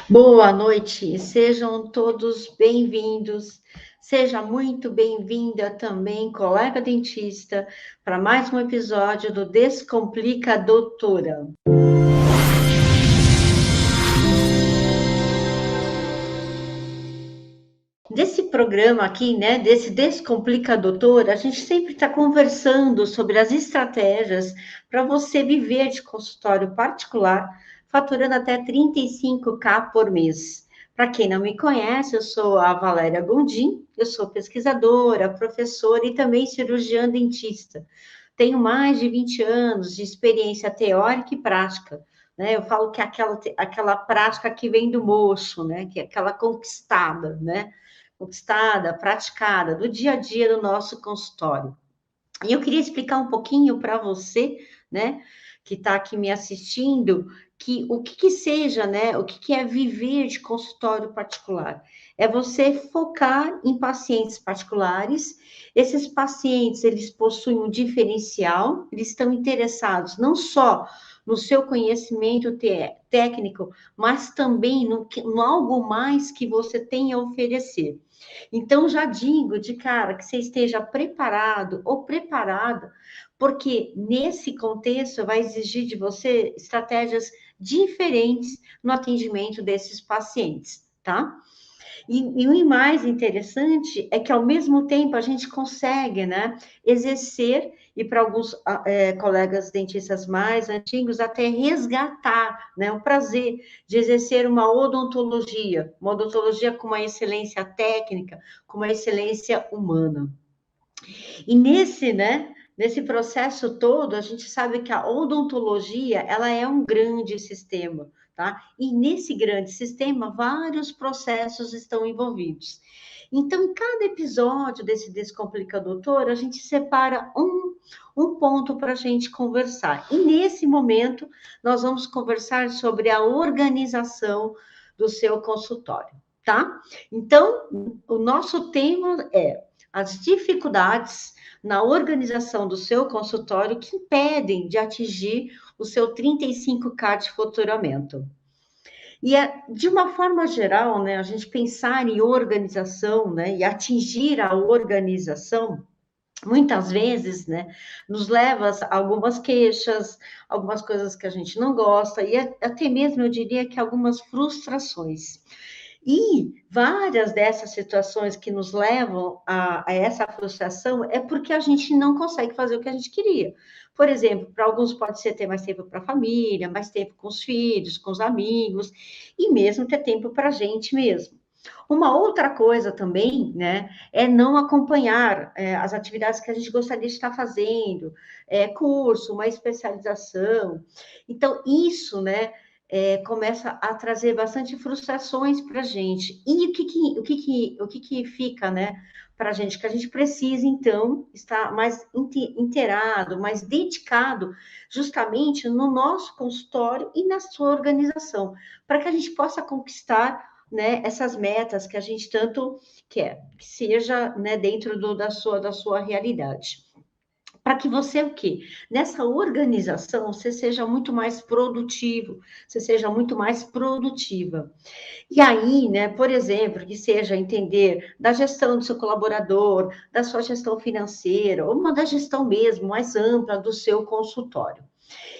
Boa noite, sejam todos bem-vindos. Seja muito bem-vinda também, colega dentista, para mais um episódio do Descomplica Doutora. Desse programa aqui, né, desse Descomplica Doutora, a gente sempre está conversando sobre as estratégias para você viver de consultório particular, faturando até 35K por mês. Para quem não me conhece, eu sou a Valéria Gondim, eu sou pesquisadora, professora e também cirurgiã dentista. Tenho mais de 20 anos de experiência teórica e prática, né? Eu falo que é aquela prática que vem do moço, né? Que é aquela conquistada, né? Conquistada, praticada, do dia a dia do nosso consultório. E eu queria explicar um pouquinho para você, né, que está aqui me assistindo, que o que seja, né, o que é viver de consultório particular? É você focar em pacientes particulares. Esses pacientes, eles possuem um diferencial, eles estão interessados não só no seu conhecimento técnico, mas também no algo mais que você tem a oferecer. Então, já digo de cara que você esteja preparado ou preparada, porque nesse contexto vai exigir de você estratégias diferentes no atendimento desses pacientes, tá? E o mais interessante é que, ao mesmo tempo, a gente consegue, né, exercer, e para alguns colegas dentistas mais antigos, até resgatar, né, o prazer de exercer uma odontologia com uma excelência técnica, com uma excelência humana. E nesse processo todo, a gente sabe que a odontologia, ela é um grande sistema, tá? E nesse grande sistema, vários processos estão envolvidos. Então, em cada episódio desse Descomplica Doutor, a gente separa um ponto para a gente conversar. E nesse momento, nós vamos conversar sobre a organização do seu consultório, tá? Então, o nosso tema é as dificuldades na organização do seu consultório que impedem de atingir o seu 35K de faturamento. E de uma forma geral, né, a gente pensar em organização, né, e atingir a organização, muitas vezes, né, nos leva a algumas queixas, algumas coisas que a gente não gosta, e até mesmo eu diria que algumas frustrações. E várias dessas situações que nos levam a essa frustração é porque a gente não consegue fazer o que a gente queria. Por exemplo, para alguns pode ser ter mais tempo para a família, mais tempo com os filhos, com os amigos, e mesmo ter tempo para a gente mesmo. Uma outra coisa também, né, é não acompanhar as atividades que a gente gostaria de estar fazendo, curso, uma especialização. Então, isso, né, começa a trazer bastante frustrações para a gente. E o que fica, né, para a gente? Que a gente precisa, então, estar mais inteirado, mais dedicado, justamente no nosso consultório e na sua organização, para que a gente possa conquistar, né, essas metas que a gente tanto quer, que seja, né, dentro da sua realidade. Para que você, o quê? Nessa organização, você seja muito mais produtivo, você seja muito mais produtiva. E aí, né, por exemplo, que seja entender da gestão do seu colaborador, da sua gestão financeira, ou uma da gestão mesmo mais ampla do seu consultório.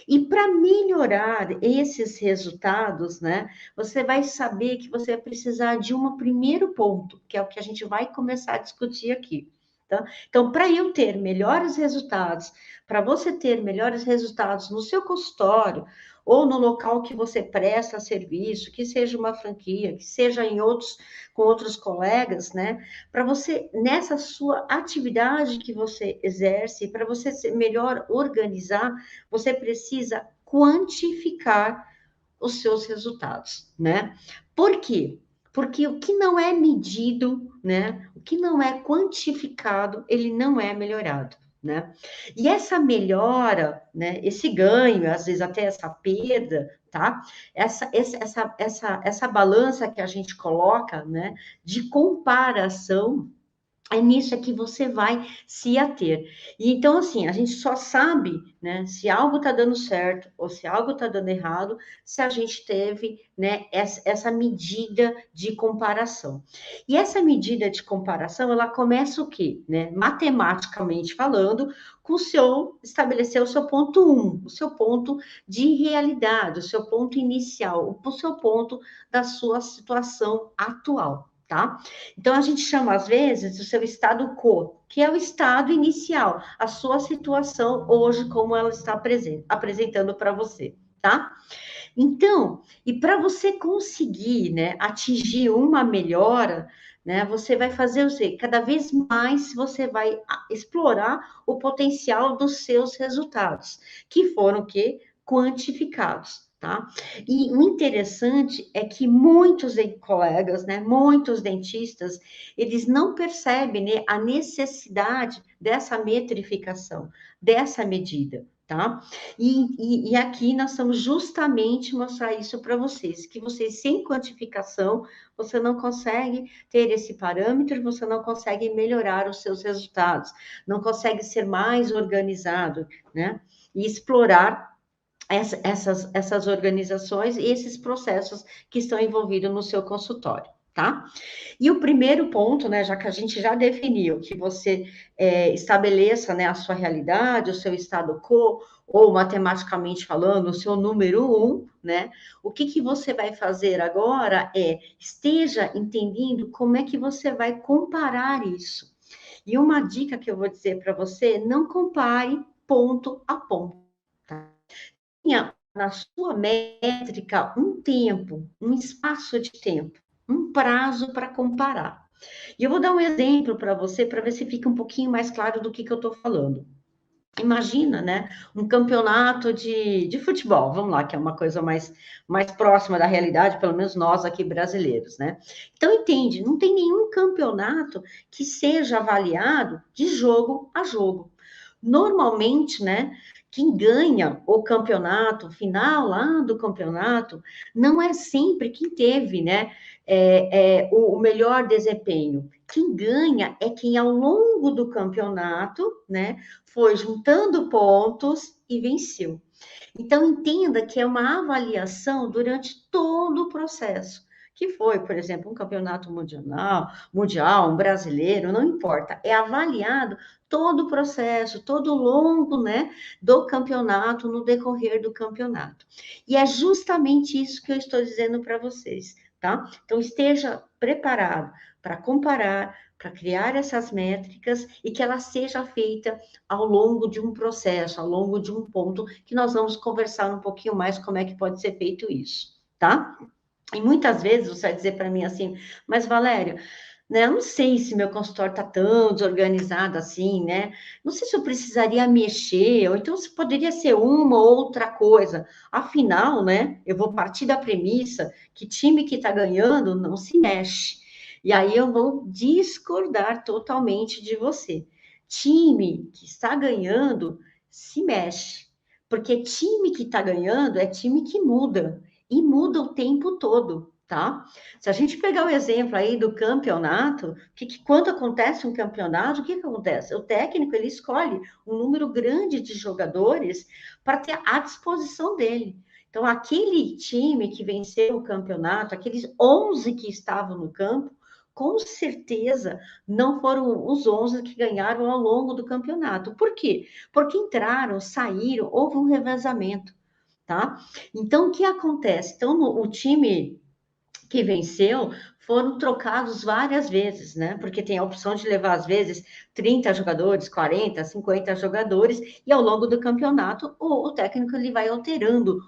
E para melhorar esses resultados, né, você vai saber que você vai precisar de um primeiro ponto, que é o que a gente vai começar a discutir aqui. Tá? Então, para eu ter melhores resultados, para você ter melhores resultados no seu consultório, ou no local que você presta serviço, que seja uma franquia, que seja com outros colegas, né? Para você, nessa sua atividade que você exerce, para você ser melhor organizar, você precisa quantificar os seus resultados, né? Por quê? Porque o que não é medido, né? O que não é quantificado, ele não é melhorado, né? E essa melhora, né? Esse ganho, às vezes até essa perda, tá? Essa balança que a gente coloca, né? De comparação, é nisso é que você vai se ater. E então, assim, a gente só sabe, né, se algo está dando certo ou se algo está dando errado, se a gente teve, né, essa medida de comparação. E essa medida de comparação, ela começa o quê? Né? Matematicamente falando, com o seu, estabelecer o seu ponto um, o seu ponto de realidade, o seu ponto inicial, o seu ponto da sua situação atual, tá? Então, a gente chama, às vezes, o seu estado quo, que é o estado inicial, a sua situação hoje, como ela está apresentando para você, tá? Então, e para você conseguir, né, atingir uma melhora, né, você vai fazer o quê? Cada vez mais você vai explorar o potencial dos seus resultados, que foram o quê? Quantificados. Tá? E o interessante é que muitos colegas, né, muitos dentistas, eles não percebem, né, a necessidade dessa metrificação, dessa medida, tá? E aqui nós estamos justamente mostrar isso para vocês, que vocês sem quantificação, você não consegue ter esse parâmetro, você não consegue melhorar os seus resultados, não consegue ser mais organizado, né? E explorar essas organizações e esses processos que estão envolvidos no seu consultório, tá? E o primeiro ponto, né, já que a gente já definiu que você estabeleça, né, a sua realidade, o seu estado quo, ou matematicamente falando, o seu número um, né? O que você vai fazer agora é esteja entendendo como é que você vai comparar isso. E uma dica que eu vou dizer para você, não compare ponto a ponto. Tenha na sua métrica um tempo, um espaço de tempo, um prazo para comparar. E eu vou dar um exemplo para você, para ver se fica um pouquinho mais claro do que eu estou falando. Imagina, né, um campeonato de futebol, vamos lá, que é uma coisa mais próxima da realidade, pelo menos nós aqui brasileiros, né? Então, entende, não tem nenhum campeonato que seja avaliado de jogo a jogo. Normalmente, né, quem ganha o campeonato, o final lá do campeonato, não é sempre quem teve, né, o melhor desempenho. Quem ganha é quem, ao longo do campeonato, né, foi juntando pontos e venceu. Então, entenda que é uma avaliação durante todo o processo, que foi, por exemplo, um campeonato mundial, um brasileiro, não importa, é avaliado todo o processo, todo o longo, né, do campeonato, no decorrer do campeonato. E é justamente isso que eu estou dizendo para vocês, tá? Então, esteja preparado para comparar, para criar essas métricas e que ela seja feita ao longo de um processo, ao longo de um ponto, que nós vamos conversar um pouquinho mais como é que pode ser feito isso, tá? E muitas vezes você vai dizer para mim assim, mas Valério, né, eu não sei se meu consultório está tão desorganizado assim, né? Não sei se eu precisaria mexer, ou então se poderia ser uma ou outra coisa. Afinal, né, eu vou partir da premissa que time que está ganhando não se mexe. E aí eu vou discordar totalmente de você. Time que está ganhando se mexe, porque time que está ganhando é time que muda e muda o tempo todo, tá? Se a gente pegar o exemplo aí do campeonato, quando acontece um campeonato, o que acontece? O técnico ele escolhe um número grande de jogadores para ter à disposição dele. Então, aquele time que venceu o campeonato, aqueles 11 que estavam no campo, com certeza não foram os 11 que ganharam ao longo do campeonato. Por quê? Porque entraram, saíram, houve um revezamento, tá? Então, o que acontece? Então, o time que venceu foram trocados várias vezes, né? Porque tem a opção de levar, às vezes, 30 jogadores, 40, 50 jogadores, e ao longo do campeonato, o técnico ele vai alterando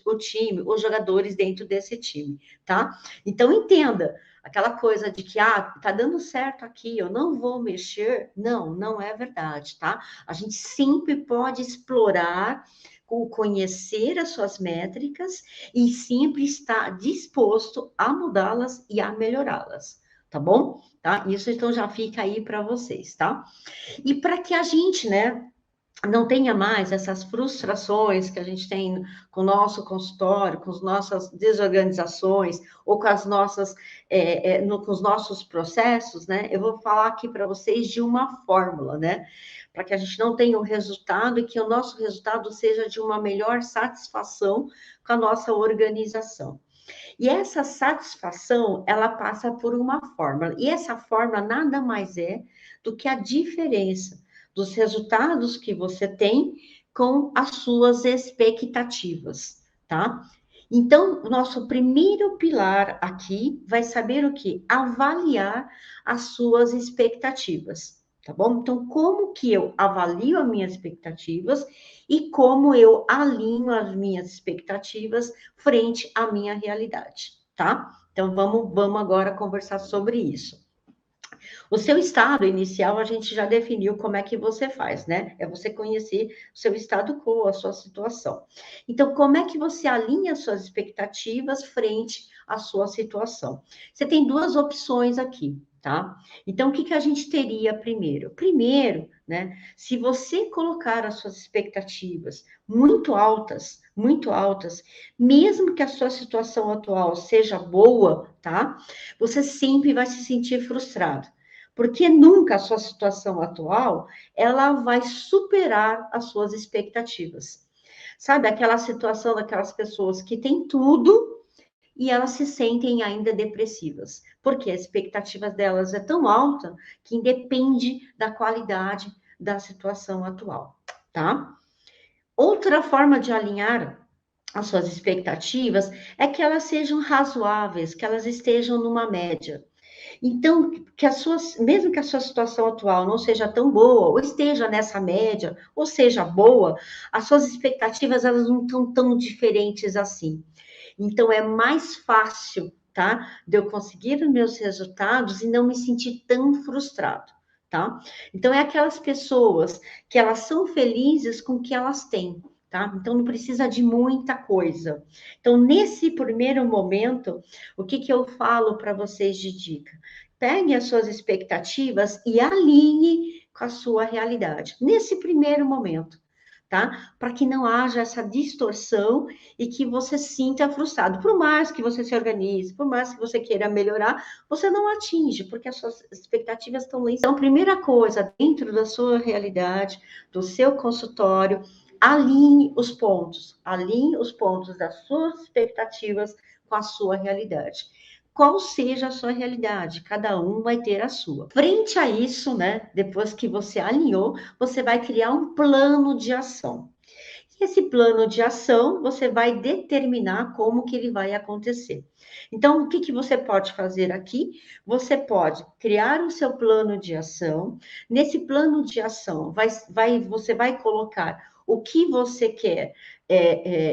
o time, os jogadores dentro desse time, tá? Então, entenda, aquela coisa de que, tá dando certo aqui, eu não vou mexer, não é verdade, tá? A gente sempre pode explorar, conhecer as suas métricas e sempre estar disposto a mudá-las e a melhorá-las, tá bom? Tá? Isso então já fica aí para vocês, tá? E para que a gente, né, não tenha mais essas frustrações que a gente tem com o nosso consultório, com as nossas desorganizações, ou com as nossas, com os nossos processos, né? Eu vou falar aqui para vocês de uma fórmula, né? Para que a gente não tenha um resultado e que o nosso resultado seja de uma melhor satisfação com a nossa organização. E essa satisfação, ela passa por uma fórmula. E essa fórmula nada mais é do que a diferença dos resultados que você tem com as suas expectativas, tá? Então, o nosso primeiro pilar aqui vai saber o que? Avaliar as suas expectativas, tá bom? Então, como que eu avalio as minhas expectativas e como eu alinho as minhas expectativas frente à minha realidade, tá? Então, vamos agora conversar sobre isso. O seu estado inicial, a gente já definiu como é que você faz, né? É você conhecer o seu estado quo, a sua situação. Então, como é que você alinha suas expectativas frente à sua situação? Você tem duas opções aqui, tá? Então, o que a gente teria primeiro? Primeiro, né? Se você colocar as suas expectativas muito altas, mesmo que a sua situação atual seja boa, tá? Você sempre vai se sentir frustrado, porque nunca a sua situação atual ela vai superar as suas expectativas. Sabe, aquela situação daquelas pessoas que têm tudo e elas se sentem ainda depressivas, porque a expectativa delas é tão alta que independe da qualidade da situação atual, tá? Outra forma de alinhar as suas expectativas é que elas sejam razoáveis, que elas estejam numa média. Então, mesmo que a sua situação atual não seja tão boa, ou esteja nessa média, ou seja boa, as suas expectativas elas não estão tão diferentes assim. Então, é mais fácil, tá? De eu conseguir os meus resultados e não me sentir tão frustrado, tá? Então, é aquelas pessoas que elas são felizes com o que elas têm, tá? Então, não precisa de muita coisa. Então, nesse primeiro momento, o que eu falo para vocês de dica? Pegue as suas expectativas e alinhe com a sua realidade, nesse primeiro momento, tá? Para que não haja essa distorção e que você sinta frustrado. Por mais que você se organize, por mais que você queira melhorar, você não atinge, porque as suas expectativas estão lá. Então, primeira coisa, dentro da sua realidade, do seu consultório, alinhe os pontos das suas expectativas com a sua realidade. Qual seja a sua realidade, cada um vai ter a sua. Frente a isso, né, depois que você alinhou, você vai criar um plano de ação. Esse plano de ação, você vai determinar como que ele vai acontecer. Então, o que você pode fazer aqui? Você pode criar o seu plano de ação. Nesse plano de ação, você vai colocar o que você quer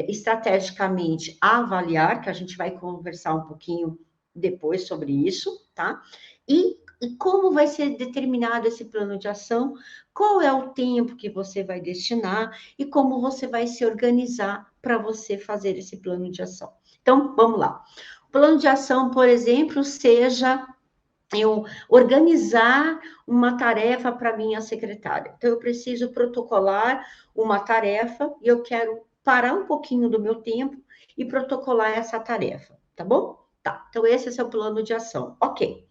estrategicamente avaliar, que a gente vai conversar um pouquinho depois sobre isso, tá? E como vai ser determinado esse plano de ação, qual é o tempo que você vai destinar e como você vai se organizar para você fazer esse plano de ação. Então, vamos lá. O plano de ação, por exemplo, seja eu organizar uma tarefa para minha secretária. Então, eu preciso protocolar uma tarefa e eu quero parar um pouquinho do meu tempo e protocolar essa tarefa, tá bom? Tá, então esse é o seu plano de ação. Ok.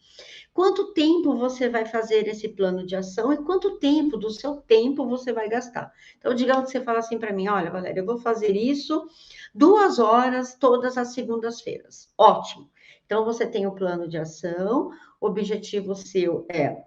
Quanto tempo você vai fazer esse plano de ação e quanto tempo do seu tempo você vai gastar? Então, digamos que você fala assim para mim: olha, Valéria, eu vou fazer isso 2 horas todas as segundas-feiras. Ótimo. Então, você tem o plano de ação, o objetivo seu é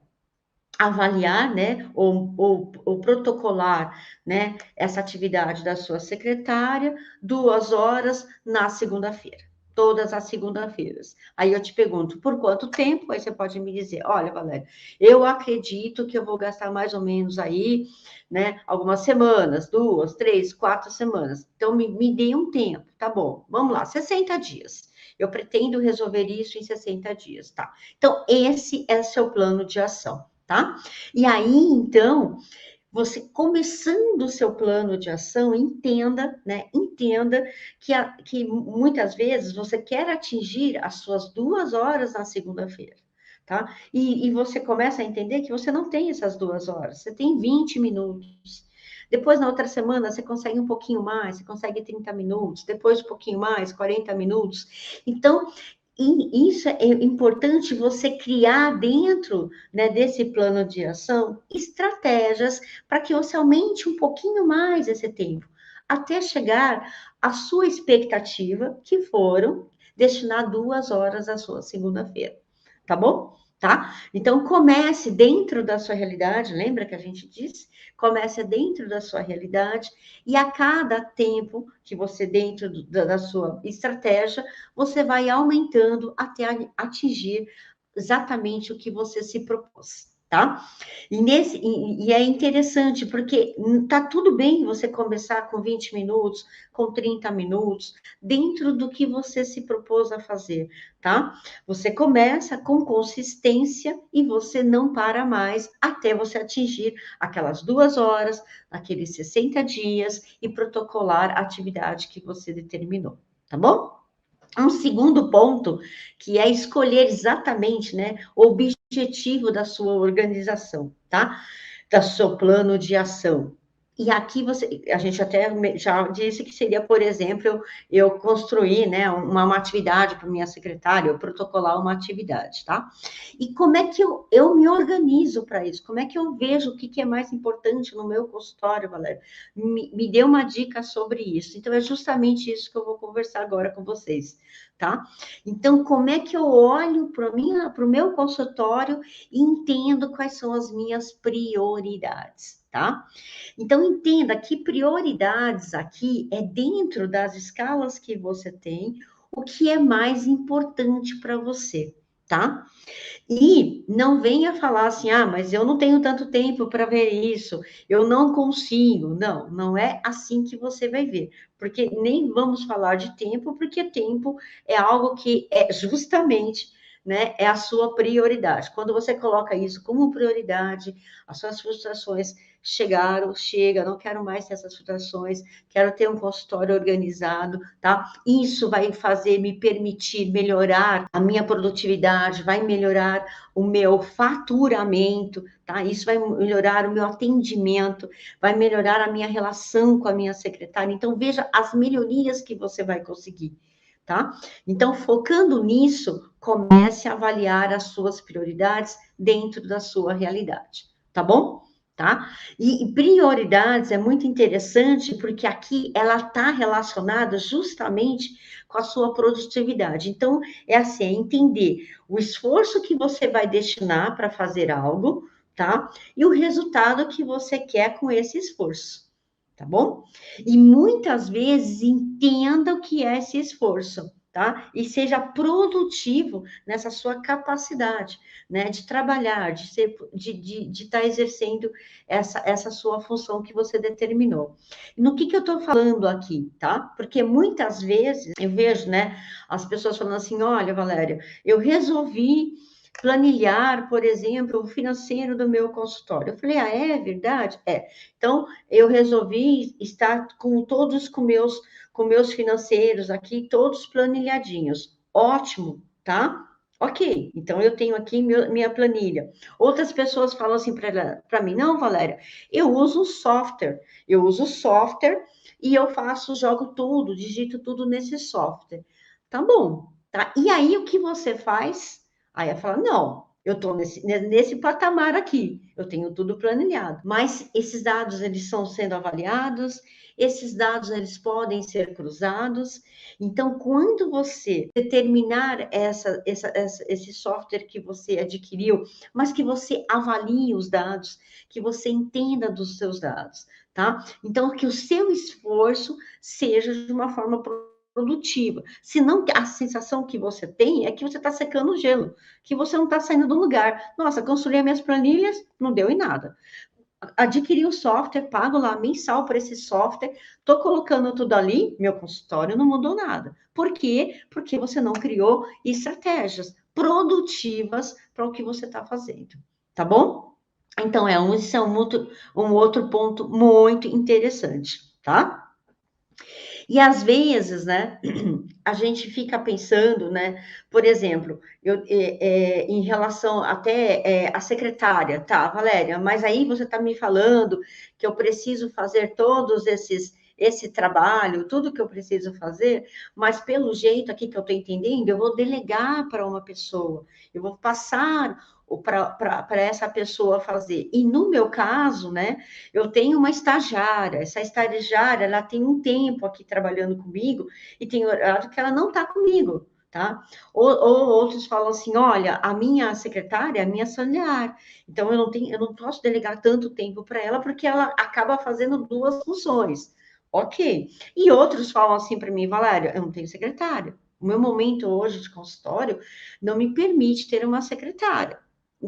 avaliar, né, ou protocolar, né, essa atividade da sua secretária, 2 horas na segunda-feira, todas as segundas-feiras. Aí eu te pergunto, por quanto tempo? Aí você pode me dizer, olha, Valéria, eu acredito que eu vou gastar mais ou menos aí, né, algumas semanas, 2, 3, 4 semanas. Então, me dê um tempo, tá bom, vamos lá, 60 dias. Eu pretendo resolver isso em 60 dias, tá? Então, esse é o seu plano de ação, tá? E aí, então, você começando o seu plano de ação, entenda, né? Entenda que muitas vezes você quer atingir as suas 2 horas na segunda-feira, tá? E você começa a entender que você não tem essas 2 horas, você tem 20 minutos. Depois, na outra semana, você consegue um pouquinho mais, você consegue 30 minutos, depois um pouquinho mais, 40 minutos. Então, e isso é importante você criar dentro, né, desse plano de ação estratégias para que você aumente um pouquinho mais esse tempo, até chegar à sua expectativa, que foram destinar 2 horas à sua segunda-feira, tá bom? Tá? Então comece dentro da sua realidade, lembra que a gente disse? Comece dentro da sua realidade e a cada tempo que você dentro da sua estratégia, você vai aumentando até atingir exatamente o que você se propôs, tá? E é interessante, porque tá tudo bem você começar com 20 minutos, com 30 minutos, dentro do que você se propôs a fazer, tá? Você começa com consistência e você não para mais até você atingir aquelas 2 horas, aqueles 60 dias e protocolar a atividade que você determinou, tá bom? Um segundo ponto, que é escolher exatamente, né, o objetivo da sua organização, tá? Do seu plano de ação. E aqui a gente até já disse que seria, por exemplo, eu construir, né, uma atividade para minha secretária, eu protocolar uma atividade, tá? E como é que eu me organizo para isso? Como é que eu vejo o que é mais importante no meu consultório, Valéria? Me dê uma dica sobre isso. Então, é justamente isso que eu vou conversar agora com vocês, tá? Então, como é que eu olho para o meu consultório e entendo quais são as minhas prioridades, tá? Então, entenda que prioridades aqui é dentro das escalas que você tem, o que é mais importante para você, tá? E não venha falar assim, ah, mas eu não tenho tanto tempo para ver isso, eu não consigo. Não, não é assim que você vai ver, porque nem vamos falar de tempo, porque tempo é algo que é justamente, né, é a sua prioridade. Quando você coloca isso como prioridade, as suas frustrações chegaram, chega, não quero mais ter essas frustrações, quero ter um consultório organizado, tá? Isso vai fazer me permitir melhorar a minha produtividade, vai melhorar o meu faturamento, tá? Isso vai melhorar o meu atendimento, vai melhorar a minha relação com a minha secretária. Então, veja as melhorias que você vai conseguir, tá? Então, focando nisso, comece a avaliar as suas prioridades dentro da sua realidade, tá bom? Tá? E prioridades é muito interessante porque aqui ela está relacionada justamente com a sua produtividade. Então, é assim, é entender o esforço que você vai destinar para fazer algo, tá? E o resultado que você quer com esse esforço, tá bom? E muitas vezes entenda o que é esse esforço, tá? E seja produtivo nessa sua capacidade, né? De trabalhar, de ser, de estar exercendo essa sua função que você determinou. No que eu estou falando aqui, tá? Porque muitas vezes eu vejo, né, as pessoas falando assim: olha, Valéria, eu resolvi planilhar, por exemplo, o financeiro do meu consultório. Eu falei, ah, é verdade? É. Então, eu resolvi estar com todos com meus financeiros aqui, todos planilhadinhos. Ótimo, tá? Ok, então eu tenho aqui minha planilha. Outras pessoas falam assim para mim, não, Valéria, eu uso software e eu jogo tudo, digito tudo nesse software. Tá bom, tá? E aí o que você faz? Aí ela fala, não, eu estou nesse patamar aqui, eu tenho tudo planilhado. Mas esses dados, eles estão sendo avaliados, esses dados, eles podem ser cruzados. Então, quando você determinar esse software que você adquiriu, mas que você avalie os dados, que você entenda dos seus dados, tá? Então, que o seu esforço seja de uma forma produtiva. Senão, a sensação que você tem é que você está secando o gelo, que você não está saindo do lugar. Nossa, construí minhas planilhas, não deu em nada. Adquiri o software, pago lá mensal por esse software, estou colocando tudo ali, meu consultório não mudou nada. Por quê? Porque você não criou estratégias produtivas para o que você está fazendo. Tá bom? Então, isso é um outro ponto muito interessante, tá? E às vezes, né, a gente fica pensando, né, por exemplo, em relação até a secretária, tá, Valéria, mas aí você está me falando que eu preciso fazer todos esse trabalho, tudo que eu preciso fazer, mas pelo jeito aqui que eu estou entendendo, eu vou delegar para uma pessoa, eu vou passar para essa pessoa fazer. E no meu caso, né, eu tenho uma estagiária, essa estagiária, ela tem um tempo aqui trabalhando comigo, e tem horário que ela não está comigo, tá? Ou outros falam assim, olha, a minha secretária é a minha auxiliar, então eu não posso delegar tanto tempo para ela, porque ela acaba fazendo duas funções. Ok. E outros falam assim para mim, Valéria, eu não tenho secretária. O meu momento hoje de consultório não me permite ter uma secretária.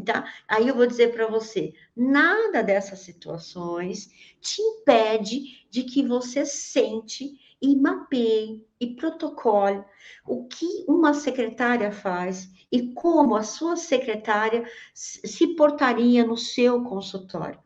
Tá? Aí eu vou dizer para você, nada dessas situações te impede de que você sente e mapeie e protocole o que uma secretária faz e como a sua secretária se portaria no seu consultório.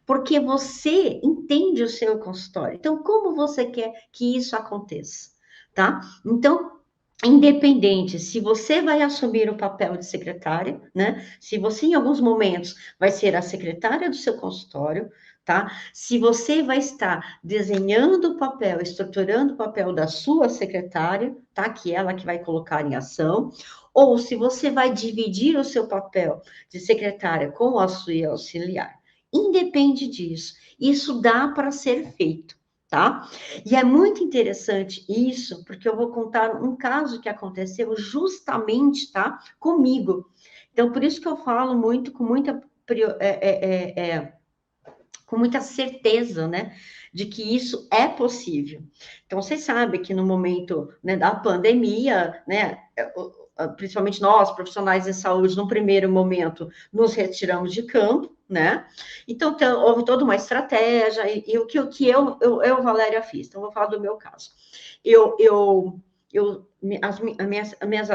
Porque você entende o seu consultório. Então, como você quer que isso aconteça? Tá? Então, independente se você vai assumir o papel de secretária, né? Se você, em alguns momentos, vai ser a secretária do seu consultório, tá? Se você vai estar desenhando o papel, estruturando o papel da sua secretária, tá? Que é ela que vai colocar em ação, ou se você vai dividir o seu papel de secretária com a sua auxiliar. Independe disso. Isso dá para ser feito, tá? E é muito interessante isso, porque eu vou contar um caso que aconteceu justamente, tá? Comigo. Então, por isso que eu falo muito com muita com muita certeza, né, de que isso é possível. Então, vocês sabem que no momento, né, da pandemia, né, principalmente nós, profissionais de saúde, no primeiro momento, nos retiramos de campo, né? Então, houve toda uma estratégia, e o que eu, Valéria, fiz. Então, vou falar do meu caso. Eu, eu, as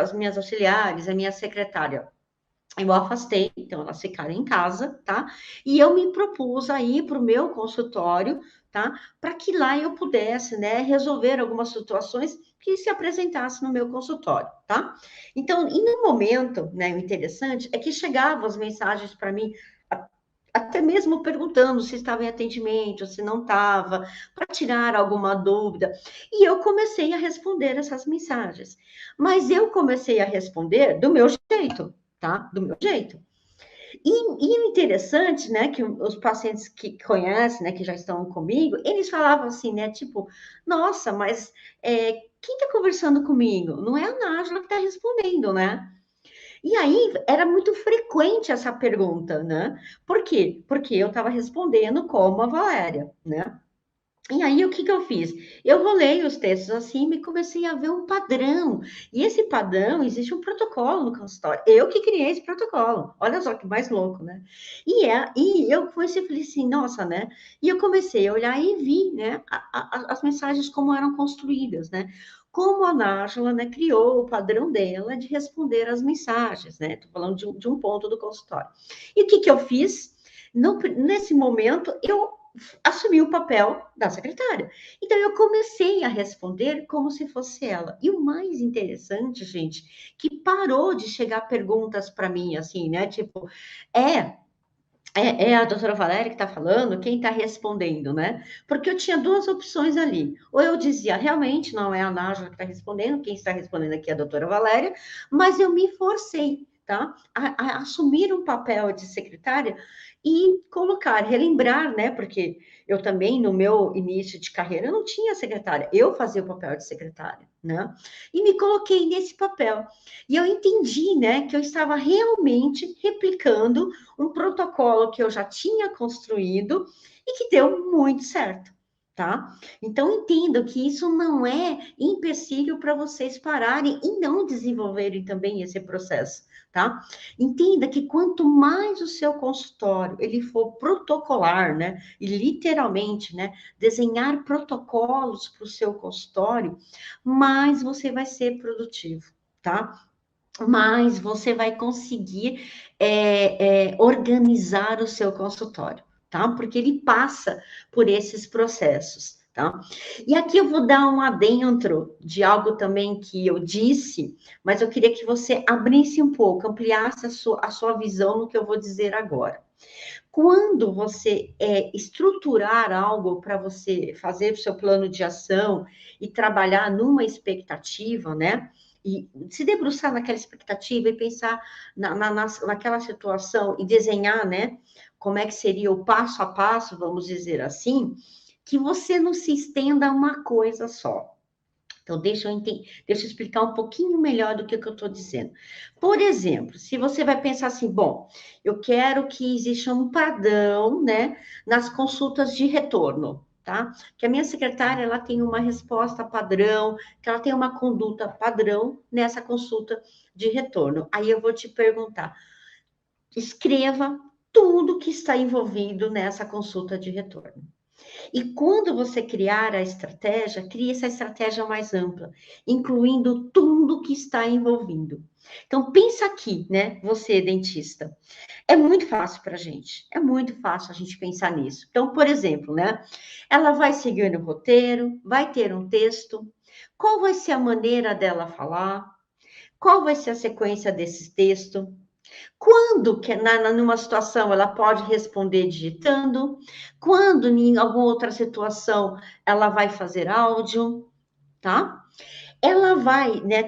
minhas auxiliares, a minha secretária, eu afastei, então elas ficaram em casa, tá? E eu me propus a ir para o meu consultório, tá? Para que lá eu pudesse, né, resolver algumas situações que se apresentassem no meu consultório, tá? Então, e no momento, né, o interessante é que chegavam as mensagens para mim, até mesmo perguntando se estava em atendimento, se não estava, para tirar alguma dúvida. E eu comecei a responder essas mensagens. Mas eu comecei a responder do meu jeito, tá? Do meu jeito. E o interessante, né, que os pacientes que conhecem, né, que já estão comigo, eles falavam assim, né, tipo, nossa, mas quem está conversando comigo? Não é a Nájila que está respondendo, né? E aí era muito frequente essa pergunta, né? Por quê? Porque eu estava respondendo como a Valéria, né? E aí, o que que eu fiz? Eu rolei os textos assim e comecei a ver um padrão. E esse padrão, existe um protocolo no consultório. Eu que criei esse protocolo. Olha só que mais louco, né? E eu comecei a falar assim, nossa, né? E eu comecei a olhar e vi, né, as mensagens como eram construídas, né? Como a Nájila, né, criou o padrão dela de responder as mensagens, né? Estou falando de um ponto do consultório. E o que que eu fiz? Nesse momento, eu assumi o papel da secretária. Então, eu comecei a responder como se fosse ela. E o mais interessante, gente, que parou de chegar perguntas para mim, assim, né? Tipo, é, é a doutora Valéria que está falando, quem está respondendo, né? Porque eu tinha duas opções ali. Ou eu dizia, realmente não é a Nájila que está respondendo, quem está respondendo aqui é a doutora Valéria, mas eu me forcei, tá? A assumir um papel de secretária e colocar, relembrar, né? Porque eu também, no meu início de carreira, eu não tinha secretária, eu fazia o papel de secretária, né? E me coloquei nesse papel. E eu entendi, né, que eu estava realmente replicando um protocolo que eu já tinha construído e que deu muito certo, tá? Então, entendo que isso não é empecilho para vocês pararem e não desenvolverem também esse processo, tá? Entenda que quanto mais o seu consultório ele for protocolar, né, e literalmente, né, desenhar protocolos para o seu consultório, mais você vai ser produtivo, tá? Mais você vai conseguir organizar o seu consultório, tá? Porque ele passa por esses processos, tá? E aqui eu vou dar um adentro de algo também que eu disse, mas eu queria que você abrisse um pouco, ampliasse a sua visão no que eu vou dizer agora. Quando você estruturar algo para você fazer o seu plano de ação e trabalhar numa expectativa, né? E se debruçar naquela expectativa e pensar naquela situação e desenhar, né? Como é que seria o passo a passo, vamos dizer assim, que você não se estenda a uma coisa só. Então, deixa eu explicar um pouquinho melhor do que eu estou dizendo. Por exemplo, se você vai pensar assim, bom, eu quero que exista um padrão, né, nas consultas de retorno, tá? Que a minha secretária, ela tem uma resposta padrão, que ela tem uma conduta padrão nessa consulta de retorno. Aí eu vou te perguntar, escreva tudo que está envolvido nessa consulta de retorno. E quando você criar a estratégia, crie essa estratégia mais ampla, incluindo tudo que está envolvido. Então, pensa aqui, né? Você, dentista. É muito fácil para a gente. É muito fácil a gente pensar nisso. Então, por exemplo, né? Ela vai seguir o roteiro, vai ter um texto. Qual vai ser a maneira dela falar? Qual vai ser a sequência desse texto? Quando que numa situação ela pode responder digitando, quando em alguma outra situação ela vai fazer áudio, tá? Ela vai, né,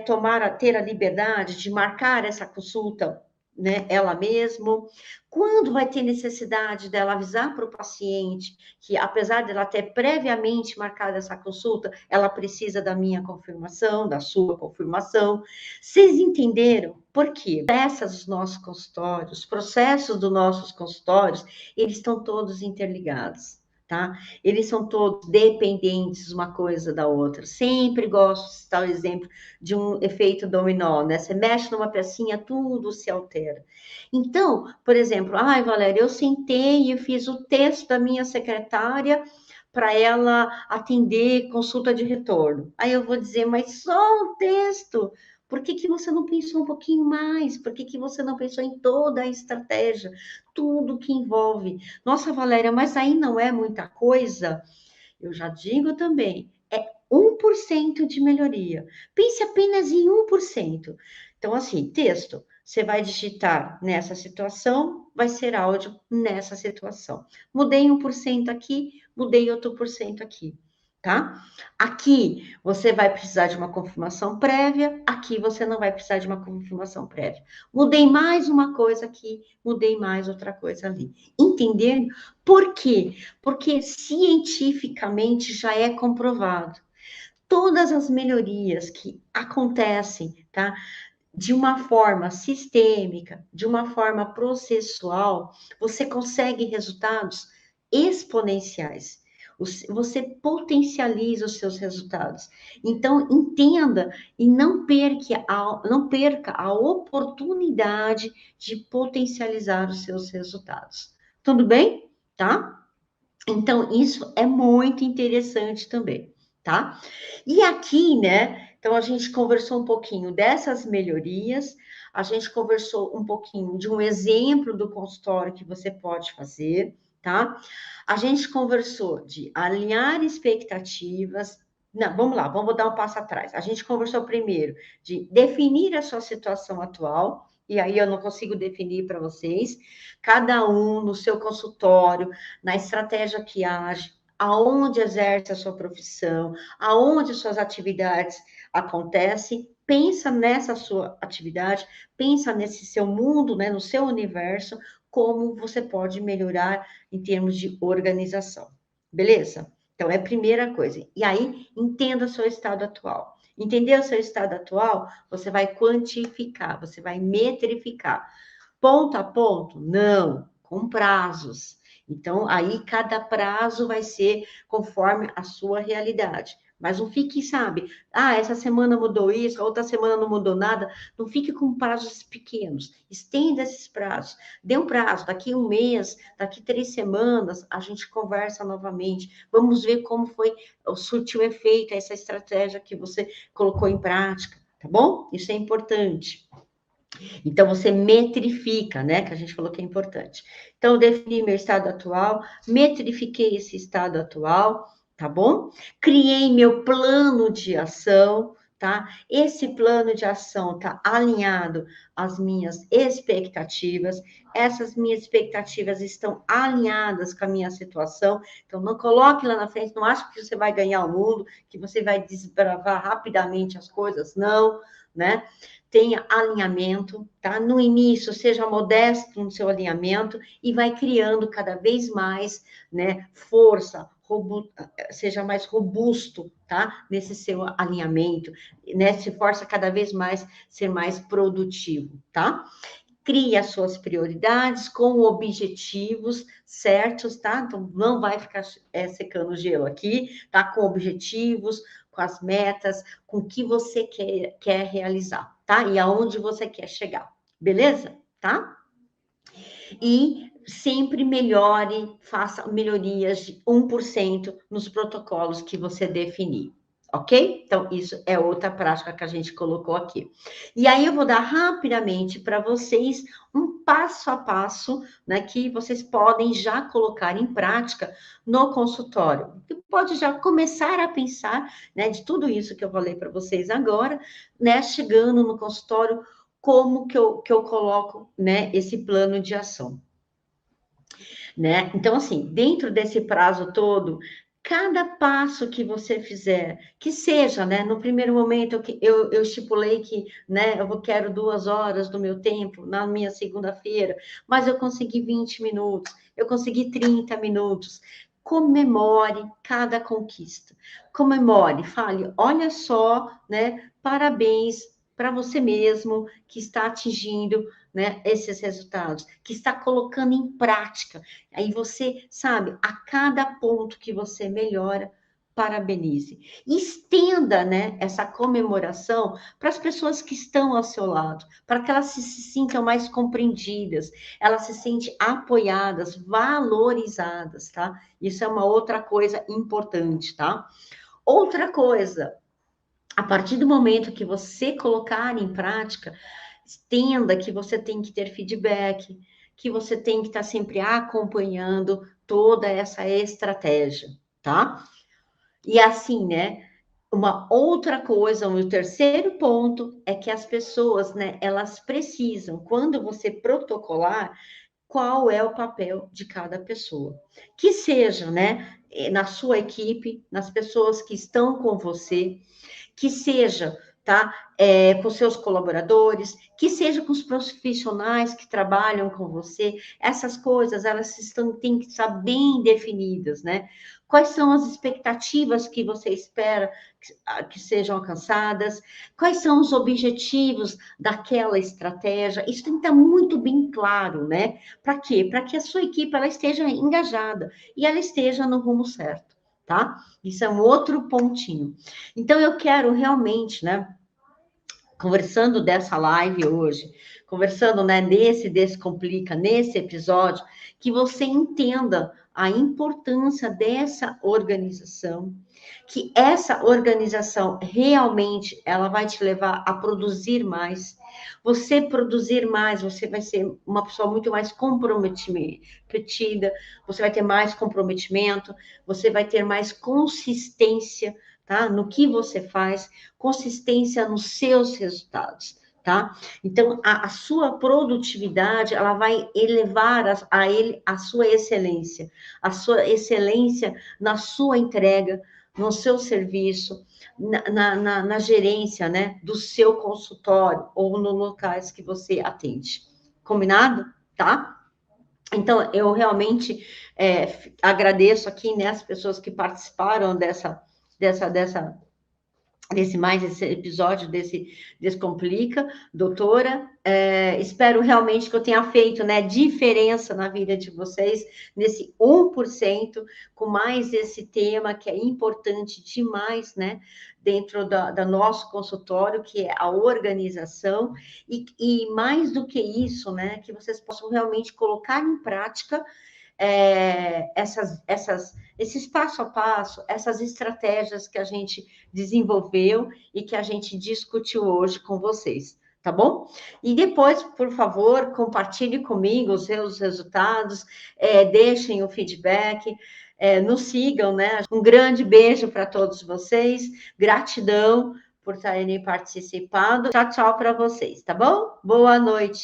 ter a liberdade de marcar essa consulta, né, ela mesma. Quando vai ter necessidade dela avisar para o paciente que, apesar dela ter previamente marcado essa consulta, ela precisa da minha confirmação, da sua confirmação. Vocês entenderam por quê? Peças dos nossos consultórios, os processos dos nossos consultórios, eles estão todos interligados. Tá? Eles são todos dependentes uma coisa da outra. Sempre gosto de citar o exemplo de um efeito dominó, né? Você mexe numa pecinha, tudo se altera. Então, por exemplo, ai, Valéria, eu sentei e fiz o texto da minha secretária para ela atender consulta de retorno. Aí eu vou dizer, mas só o texto. Por que que você não pensou um pouquinho mais? Por que que você não pensou em toda a estratégia? Tudo que envolve. Nossa, Valéria, mas aí não é muita coisa? Eu já digo também, é 1% de melhoria. Pense apenas em 1%. Então, assim, texto, você vai digitar nessa situação, vai ser áudio nessa situação. Mudei 1% aqui, mudei outro por cento aqui, tá? Aqui você vai precisar de uma confirmação prévia, aqui você não vai precisar de uma confirmação prévia. Mudei mais uma coisa aqui, mudei mais outra coisa ali. Entender por quê? Porque cientificamente já é comprovado. Todas as melhorias que acontecem, tá? De uma forma sistêmica, de uma forma processual, você consegue resultados exponenciais. Você potencializa os seus resultados. Então, entenda e não perca a oportunidade de potencializar os seus resultados. Tudo bem? Tá? Então, isso é muito interessante também, tá? E aqui, né? Então, a gente conversou um pouquinho dessas melhorias, a gente conversou um pouquinho de um exemplo do consultório que você pode fazer, tá? A gente conversou de alinhar expectativas. Não, vamos lá, vamos dar um passo atrás. A gente conversou primeiro de definir a sua situação atual, e aí eu não consigo definir para vocês, cada um no seu consultório, na estratégia que age, aonde exerce a sua profissão, aonde suas atividades acontecem, pensa nessa sua atividade, pensa nesse seu mundo, né, no seu universo, como você pode melhorar em termos de organização. Beleza? Então, é a primeira coisa. E aí, entenda o seu estado atual. Entender o seu estado atual, você vai quantificar, você vai metrificar. Ponto a ponto? Não, com prazos. Então, aí cada prazo vai ser conforme a sua realidade. Mas não fique, sabe? Ah, essa semana mudou isso, a outra semana não mudou nada. Não fique com prazos pequenos. Estenda esses prazos. Dê um prazo, daqui um mês, daqui 3 semanas, a gente conversa novamente. Vamos ver como foi, surtiu efeito essa estratégia que você colocou em prática, tá bom? Isso é importante. Então, você metrifica, né? Que a gente falou que é importante. Então, eu defini meu estado atual, metrifiquei esse estado atual, tá bom? Criei meu plano de ação, tá? Esse plano de ação tá alinhado às minhas expectativas, essas minhas expectativas estão alinhadas com a minha situação, então não coloque lá na frente, não ache que você vai ganhar o mundo, que você vai desbravar rapidamente as coisas, não, né? Tenha alinhamento, tá? No início, seja modesto no seu alinhamento e vai criando cada vez mais, né, força, seja mais robusto, tá? Nesse seu alinhamento, né? Se força cada vez mais ser mais produtivo, tá? Crie as suas prioridades com objetivos certos, tá? Então, não vai ficar secando o gelo aqui, tá? Com objetivos, com as metas, com o que você quer realizar, tá? E aonde você quer chegar, beleza? Tá? E sempre melhore, faça melhorias de 1% nos protocolos que você definir. Ok? Então, isso é outra prática que a gente colocou aqui. E aí, eu vou dar rapidamente para vocês um passo a passo, né, que vocês podem já colocar em prática no consultório. Você pode já começar a pensar, né, de tudo isso que eu falei para vocês agora, né, chegando no consultório, como que eu coloco, né, esse plano de ação, né? Então, assim, dentro desse prazo todo, cada passo que você fizer, que seja, né? No primeiro momento, eu estipulei que, né, quero 2 horas do meu tempo na minha segunda-feira, mas eu consegui 20 minutos, eu consegui 30 minutos. Comemore cada conquista. Comemore, fale, olha só, né? Parabéns para você mesmo que está atingindo, né, esses resultados, que está colocando em prática. Aí você, sabe, a cada ponto que você melhora, parabenize. E estenda, né, essa comemoração para as pessoas que estão ao seu lado, para que elas se sintam mais compreendidas, elas se sentem apoiadas, valorizadas, tá? Isso é uma outra coisa importante, tá? Outra coisa, a partir do momento que você colocar em prática, entenda que você tem que ter feedback, que você tem que estar sempre acompanhando toda essa estratégia, tá? E assim, né? Uma outra coisa, o terceiro ponto é que as pessoas, né, elas precisam, quando você protocolar, qual é o papel de cada pessoa. Que seja, né, na sua equipe, nas pessoas que estão com você, que seja, tá? Com seus colaboradores, que seja com os profissionais que trabalham com você, essas coisas, têm que estar bem definidas, né? Quais são as expectativas que você espera que sejam alcançadas? Quais são os objetivos daquela estratégia? Isso tem que estar muito bem claro, né? Para quê? Para que a sua equipe ela esteja engajada e ela esteja no rumo certo, tá? Isso é um outro pontinho. Então, eu quero realmente, né, conversando dessa live hoje, conversando, né, nesse Descomplica, nesse episódio, que você entenda a importância dessa organização, que essa organização realmente ela vai te levar a produzir mais. Você produzir mais, você vai ser uma pessoa muito mais comprometida, você vai ter mais comprometimento, você vai ter mais consistência, tá? No que você faz, consistência nos seus resultados, tá? Então, a sua produtividade, ela vai elevar a sua excelência na sua entrega, no seu serviço, na gerência, né, do seu consultório ou nos locais que você atende. Combinado? Tá? Então, eu realmente agradeço aqui, né, as pessoas que participaram dessa esse episódio desse Descomplica, doutora. Espero realmente que eu tenha feito, né, diferença na vida de vocês, nesse 1%, com mais esse tema que é importante demais, né, dentro da nosso consultório, que é a organização, e mais do que isso, né, que vocês possam realmente colocar em prática esses passo a passo, essas estratégias que a gente desenvolveu e que a gente discutiu hoje com vocês, tá bom? E depois, por favor, compartilhe comigo os seus resultados, deixem o feedback, nos sigam, né? Um grande beijo para todos vocês, gratidão por terem participado. Tchau, tchau para vocês, tá bom? Boa noite.